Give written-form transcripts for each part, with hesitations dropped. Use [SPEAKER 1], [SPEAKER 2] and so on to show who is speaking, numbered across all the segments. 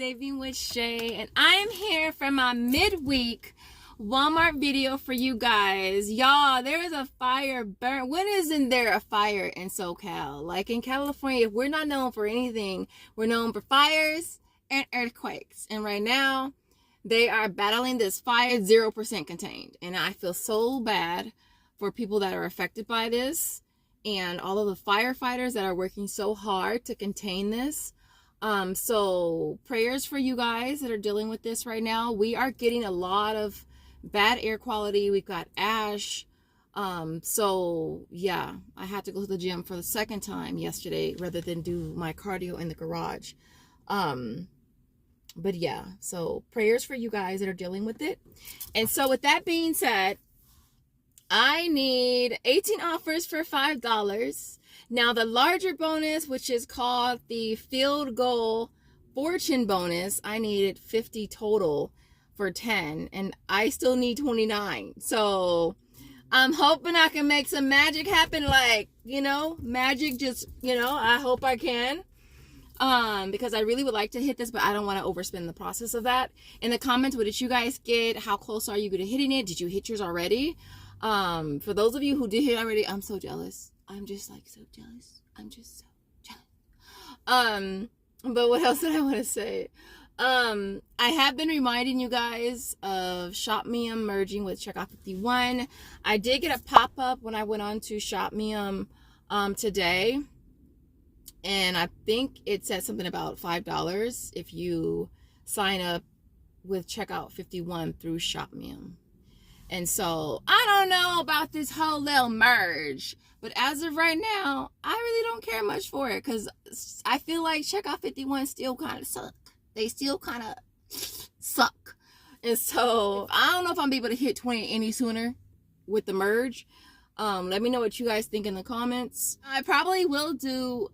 [SPEAKER 1] Saving with Shay, and I am here for my midweek Walmart video for you guys. Y'all, there is a fire burn. When isn't there a fire in SoCal? Like in California, if we're not known for anything, we're known for fires and earthquakes. And right now, they are battling this fire 0% contained. And I feel so bad for people that are affected by this and all of the firefighters that are working so hard to contain this. So prayers for you guys that are dealing with this right now. We are getting a lot of bad air quality. We've got ash. So yeah, I had to go to the gym for the second time yesterday rather than do my cardio in the garage. But yeah, so prayers for you guys that are dealing with it. And so with that being said, I need 18 offers for $5. Now the larger bonus, which is called the field goal fortune bonus, I needed 50 total for 10 and I still need 29. So I'm hoping I can make some magic happen, like, magic, just, I hope I can. Because I really would like to hit this, but I don't want to overspend the process of that. In the comments, what did you guys get? How close are you to hitting it? Did you hit yours already? For those of you who did hit already, I'm so jealous. I'm just like so jealous. I'm just so jealous. But what else did I want to say? I have been reminding you guys of Shop Me merging with Checkout 51. I did get a pop-up when I went on to Shop Me today. And I think it said something about $5 if you sign up with Checkout 51 through Shop Me. And so I don't know about this whole little merge, but as of right now, I really don't care much for it because I feel like Checkout 51 still kind of suck. They still kind of suck. And so I don't know if I'm able to hit 20 any sooner with the merge. Let me know what you guys think in the comments. I probably will do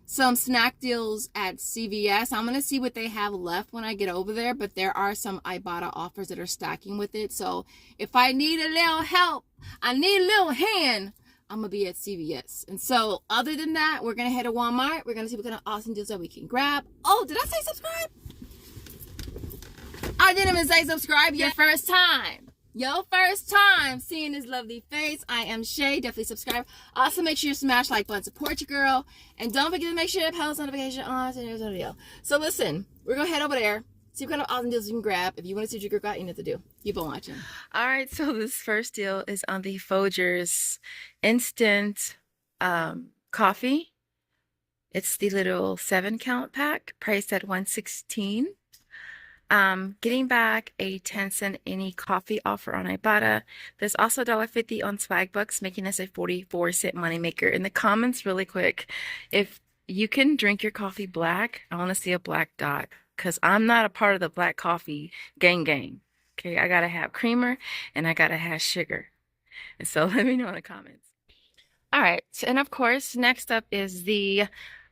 [SPEAKER 1] some snack deals at CVS. I'm gonna see what they have left when I get over there, but there are some Ibotta offers that are stacking with it. So if I need a little help, I need a little hand, I'm gonna be at CVS. And so other than that, we're gonna head to Walmart. We're gonna see what kind of awesome deals that we can grab. Oh, did I say subscribe? I didn't even say subscribe. Your first time. Your first time seeing this lovely face. I am Shay. Definitely subscribe. Also, make sure you smash like button, support your girl, and don't forget to make sure you post notification on so there's no video. So listen, we're gonna head over there, see what kind of awesome deals you can grab. If you want to see what your girl got, you know what to do. Keep on watching. All right, so this first deal is on the Folgers instant coffee. It's the little 7-count pack, priced at $1.16. Getting back a 10-cent any coffee offer on Ibotta. There's also $1.50 on Swagbucks, making this a 44-cent moneymaker. In the comments, really quick, if you can drink your coffee black, I want to see a black dot, because I'm not a part of the black coffee gang. Okay, I gotta have creamer and I gotta have sugar. And so let me know in the comments. All right, and of course, next up is the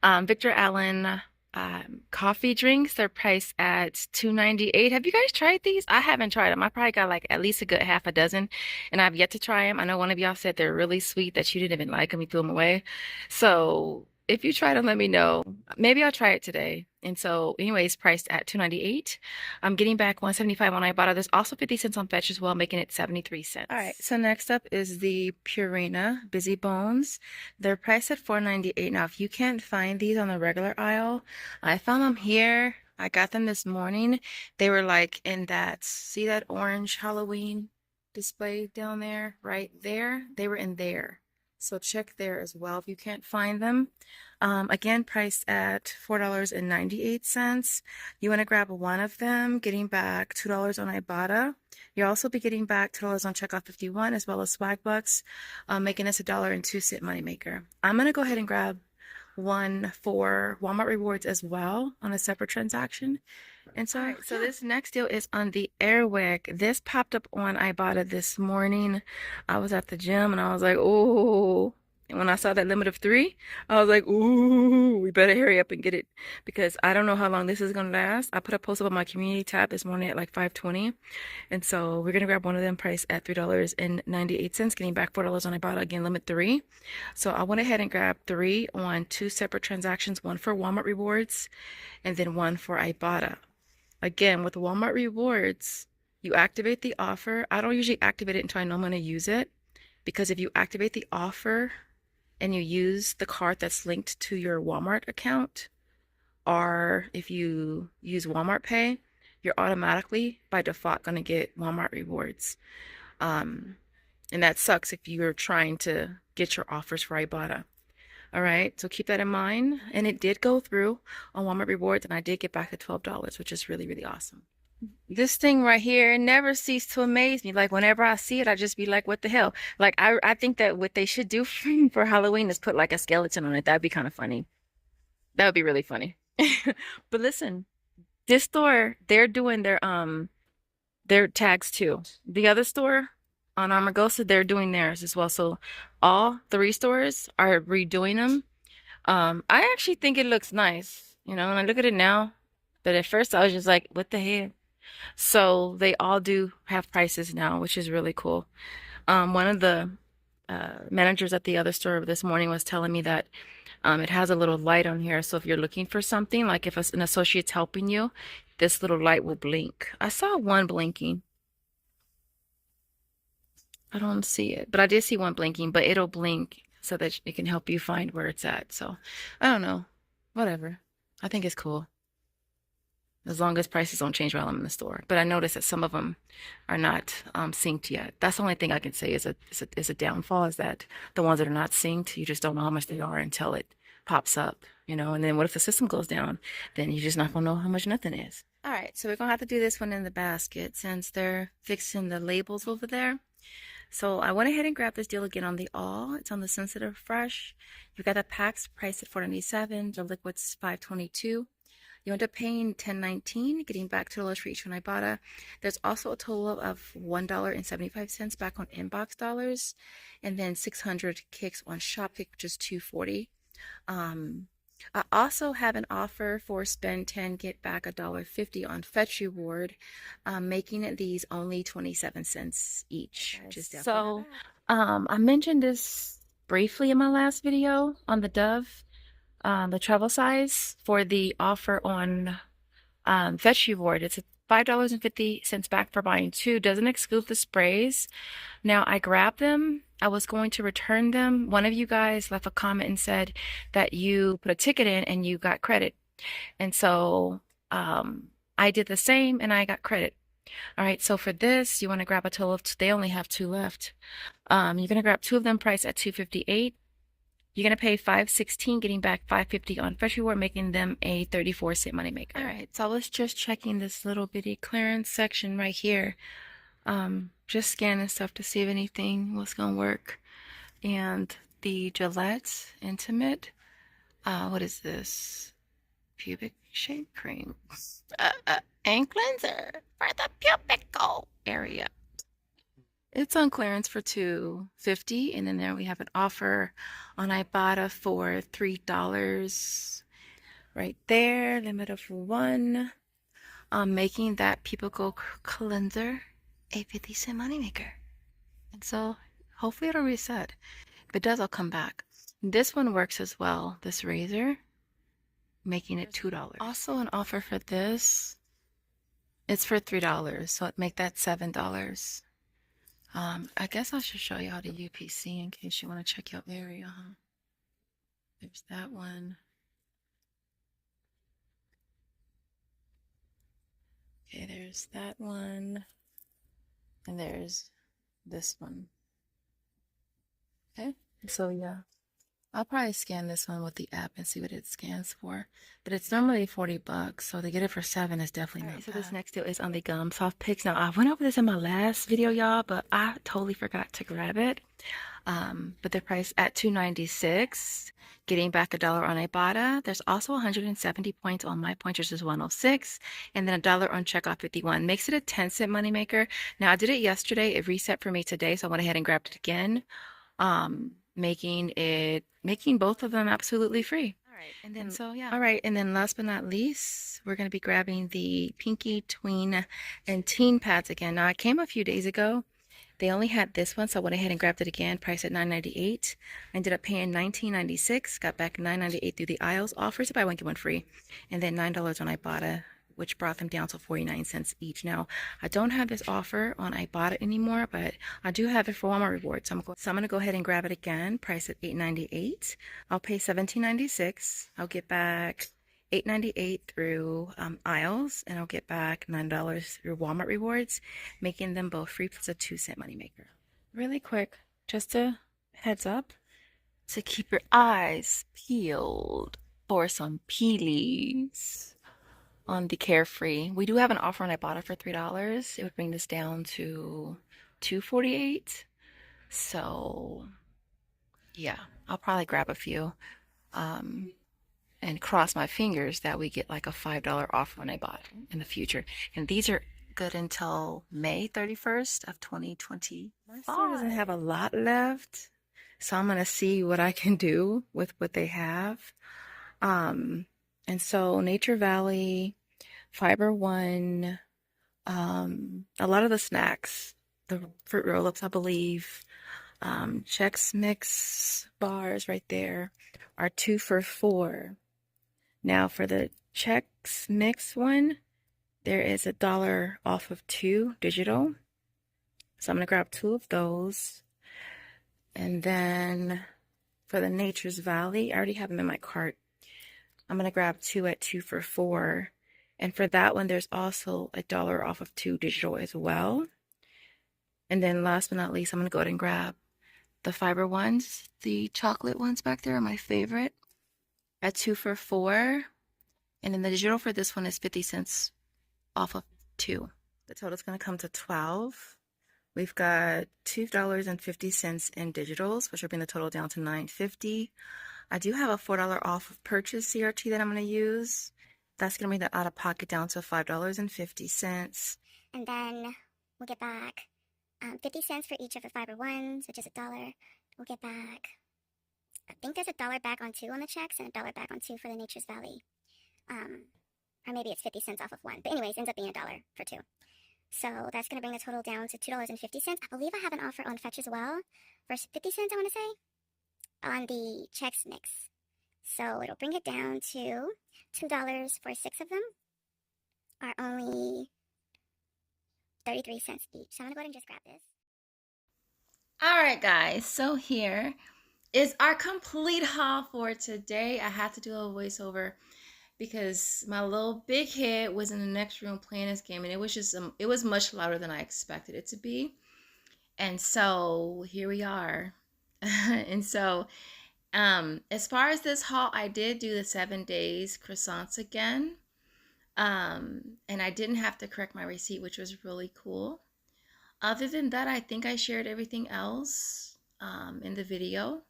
[SPEAKER 1] Victor Allen coffee drinks. They're priced at $2.98. Have you guys tried these? I haven't tried them. I probably got like at least a good half a dozen, and I've yet to try them. I know one of y'all said they're really sweet, that you didn't even like them, you threw them away. So if you tried them, let me know. Maybe I'll try it today. And so anyways, priced at $2.98. I'm getting back $1.75 on Ibotta. There's also 50 cents on Fetch as well, making it 73 cents. All right, so next up is the Purina Busy Bones. They're priced at $4.98. Now, if you can't find these on the regular aisle, I found them here. I got them this morning. They were like in that, see that orange Halloween display down there? Right there. They were in there. So check there as well if you can't find them. Again, priced at $4.98. You want to grab one of them, getting back $2 on Ibotta. You'll also be getting back $2 on Checkout 51 as well as Swagbucks, making this a $1.02 moneymaker. I'm going to go ahead and grab one for Walmart Rewards as well on a separate transaction. And so, so this next deal is on the Airwick. This popped up on Ibotta this morning. I was at the gym and I was like, oh,
[SPEAKER 2] And when I saw that limit of 3, I was like, ooh, we better hurry up and get it because I don't know how long this is gonna last. I put a post up on my community tab this morning at like 5:20. And so we're gonna grab one of them priced at $3.98, getting back $4 on Ibotta, again, limit 3. So I went ahead and grabbed 3 on 2 separate transactions, one for Walmart rewards and then one for Ibotta. Again, with Walmart rewards, you activate the offer. I don't usually activate it until I know I'm gonna use it, because if you activate the offer and you use the card that's linked to your Walmart account, or if you use Walmart Pay, you're automatically by default going to get Walmart rewards. And that sucks if you're trying to get your offers for Ibotta. All right, so keep that in mind. And it did go through on Walmart rewards, and I did get back the $12, which is really, really awesome. This thing right here never ceased to amaze me. Like whenever I see it, I just be like, what the hell? Like I think that what they should do for Halloween is put like a skeleton on it. That'd be kind of funny. That would be really funny. But listen, this store, they're doing their tags too. The other store on Amargosa, they're doing theirs as well. So all 3 stores are redoing them. I actually think it looks nice, you know, and I look at it now. But at first I was just like, what the heck? So they all do have prices now, which is really cool. One of the managers at the other store this morning was telling me that it has a little light on here. So if you're looking for something, like if an associate's helping you, this little light will blink. I saw one blinking. I don't see it, but I did see one blinking, but it'll blink so that it can help you find where it's at. So I don't know, whatever. I think it's cool, as long as prices don't change while I'm in the store. But I noticed that some of them are not synced yet. That's the only thing I can say is a downfall, is that the ones that are not synced, you just don't know how much they are until it pops up, you know. And then what if the system goes down? Then you're just not gonna know how much nothing is. All right, so we're gonna have to do this one in the basket since they're fixing the labels over there. So I went ahead and grabbed this deal again on the all. It's on the Sensitive Fresh. You've got the packs priced at $4.97, the liquids $5.22. You end up paying $10.19, getting back $2 for each one Ibotta. There's also a total of $1.75 back on inbox dollars, and then 600 kicks on Shopkick, which is $2.40. I also have an offer for spend 10, get back $1.50 on Fetch Reward, making these only 27 cents each. So, I mentioned this briefly in my last video on the Dove, the travel size for the offer on Fetch Reward. It's $5.50 back for buying 2. Doesn't exclude the sprays. Now I grabbed them. I was going to return them. One of you guys left a comment and said that you put a ticket in and you got credit. And so I did the same and I got credit. All right, so for this, you want to grab a total of 2. They only have 2 left. You're going to grab 2 of them priced at $2.58. You're going to pay $5.16, getting back $5.50 on Fresh Reward, making them a 34-cent moneymaker. All right, so I was just checking this little bitty clearance section right here. Just scanning stuff to see if anything was going to work. And the Gillette Intimate, what is this? Pubic shave cream. And cleanser for the pubic area. It's on clearance for $2.50, and then there we have an offer on Ibotta for $3 right there, limit of 1. Making that pubic cleanser a 50-cent moneymaker. And so hopefully it'll reset. If it does, I'll come back. This one works as well, this razor, making it $2. Also an offer for this. It's for $3, so it'd make that $7. I guess I should show you how to UPC in case you want to check your area, huh? There's that one. Okay, there's that one. And there's this one. Okay, so yeah. I'll probably scan this one with the app and see what it scans for. But it's normally $40, so to get it for $7 is definitely not bad. So this next deal is on the gum soft picks. Now I went over this in my last video, y'all, but I totally forgot to grab it. But they're priced at $2.96, getting back $1 on Ibotta. There's also 170 points on my pointers is 106, and then $1 on checkoff 51. Makes it a 10-cent moneymaker. Now I did it yesterday. It reset for me today, so I went ahead and grabbed it again. making both of them absolutely free. All right, and then so yeah. All right, and then last but not least, we're gonna be grabbing the Pinkie Tween and Teen Pads again. Now I came a few days ago. They only had this one, so I went ahead and grabbed it again, priced at $9.98. I ended up paying $19.96, got back $9.98 through the aisles offers, buy one get one free, and then $9 on Ibotta, which brought them down to 49 cents each. Now, I don't have this offer on Ibotta anymore, but I do have it for Walmart Rewards. So I'm going to go ahead and grab it again, price at $8.98. I'll pay $17.96. I'll get back $8.98 through aisles, and I'll get back $9 through Walmart Rewards, making them both free plus a 2-cent moneymaker. Really quick, just a heads up to keep your eyes peeled for some peelies on the Carefree. We do have an offer on Ibotta for $3. It would bring this down to $2.48. So yeah, I'll probably grab a few and cross my fingers that we get like a $5 offer on Ibotta in the future. And these are good until May 31st of 2020. My store doesn't have a lot left, so I'm gonna see what I can do with what they have. And so Nature Valley, Fiber One, a lot of the snacks, the fruit roll-ups, I believe, Chex Mix bars right there are 2 for $4. Now for the Chex Mix one, there is $1 off of 2 digital. So I'm gonna grab 2 of those. And then for the Nature's Valley, I already have them in my cart. I'm gonna grab 2 at 2 for $4. And for that one, there's also $1 off of 2 digital as well. And then last but not least, I'm gonna go ahead and grab the Fiber ones. The chocolate ones back there are my favorite at 2 for $4. And then the digital for this one is 50 cents off of 2. The total is gonna come to $12. We've got $2.50 in digitals, which will bring the total down to $9.50. I do have a $4 off of purchase CRT that I'm going to use. That's going to bring the out of pocket down to $5.50.
[SPEAKER 3] And then we'll get back 50 cents for each of the Fiber ones, which is $1. We'll get back, I think there's $1 back on 2 on the checks and $1 back on 2 for the Nature's Valley. Or maybe it's 50 cents off of 1. But anyways, ends up being $1 for 2. So that's going to bring the total down to $2.50. I believe I have an offer on Fetch as well for 50 cents, I want to say, on the Chex Mix. So it'll bring it down to $2 for 6 of them, are only 33 cents each. So I'm going to go ahead and just grab this.
[SPEAKER 1] All right, guys. So here is our complete haul for today. I had to do a voiceover because my little big head was in the next room playing this game, and it was just it was much louder than I expected it to be. And so here we are. And so as far as this haul, I did do the 7 days croissants again, and I didn't have to correct my receipt, which was really cool. Other than that, I think I shared everything else in the video.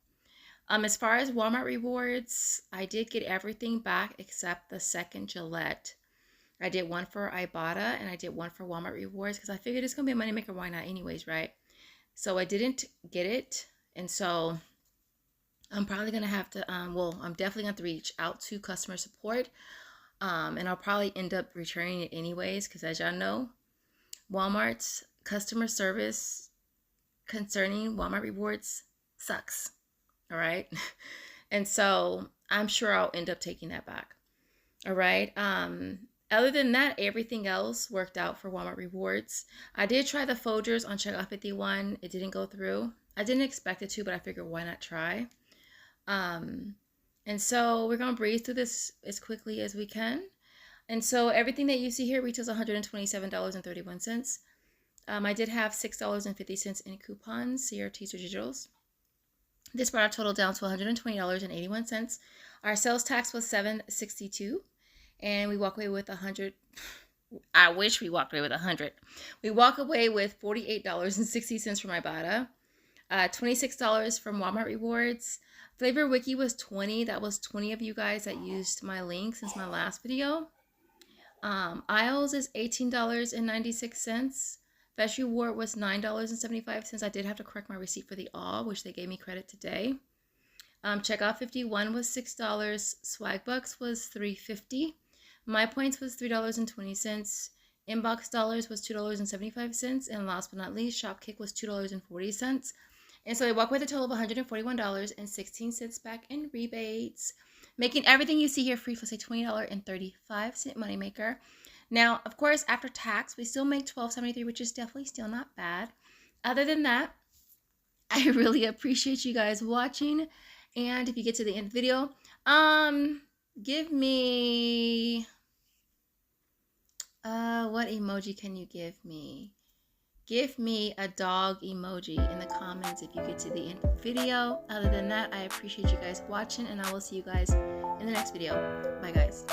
[SPEAKER 1] As far as Walmart rewards, I did get everything back except the second Gillette. I did one for Ibotta and I did one for Walmart rewards because I figured it's gonna be a moneymaker. Why not anyways, right? So I didn't get it, and so I'm probably gonna have to I'm definitely gonna have to reach out to customer support, and I'll probably end up returning it anyways because, as y'all know, Walmart's customer service concerning Walmart rewards sucks. All right. And so I'm sure I'll end up taking that back. All right. Other than that, everything else worked out for Walmart rewards. I did try the Folgers on checkout 51. It didn't go through. I didn't expect it to, but I figured why not try? And so we're going to breeze through this as quickly as we can. And so everything that you see here retails $127.31. I did have $6.50 in coupons, CRTs or digitals. This brought our total down to $120.81. Our sales tax was $7.62, and we walk away with $100. I wish we walked away with $100. We walk away with $48.60 from Ibotta, $26 from Walmart rewards. Flavor Wiki was $20. That was 20 of you guys that used my link since my last video. Aisles is $18.96.
[SPEAKER 2] Best reward was $9.75. I did have to correct my receipt for the all, which they gave me credit today. Checkout 51 was $6. Swagbucks was $3.50. My points was $3.20. Inbox dollars was $2.75. And last but not least, Shopkick was $2.40. And so I walk with a total of $141.16 back in rebates, making everything you see here free plus a $20.35 moneymaker. Now, of course, after tax, we still make $12.73, which is definitely still not bad. Other than that, I really appreciate you guys watching. And if you get to the end of the video, give me, what emoji can you give me? Give me a dog emoji in the comments if you get to the end of the video. Other than that, I appreciate you guys watching, and I will see you guys in the next video. Bye, guys.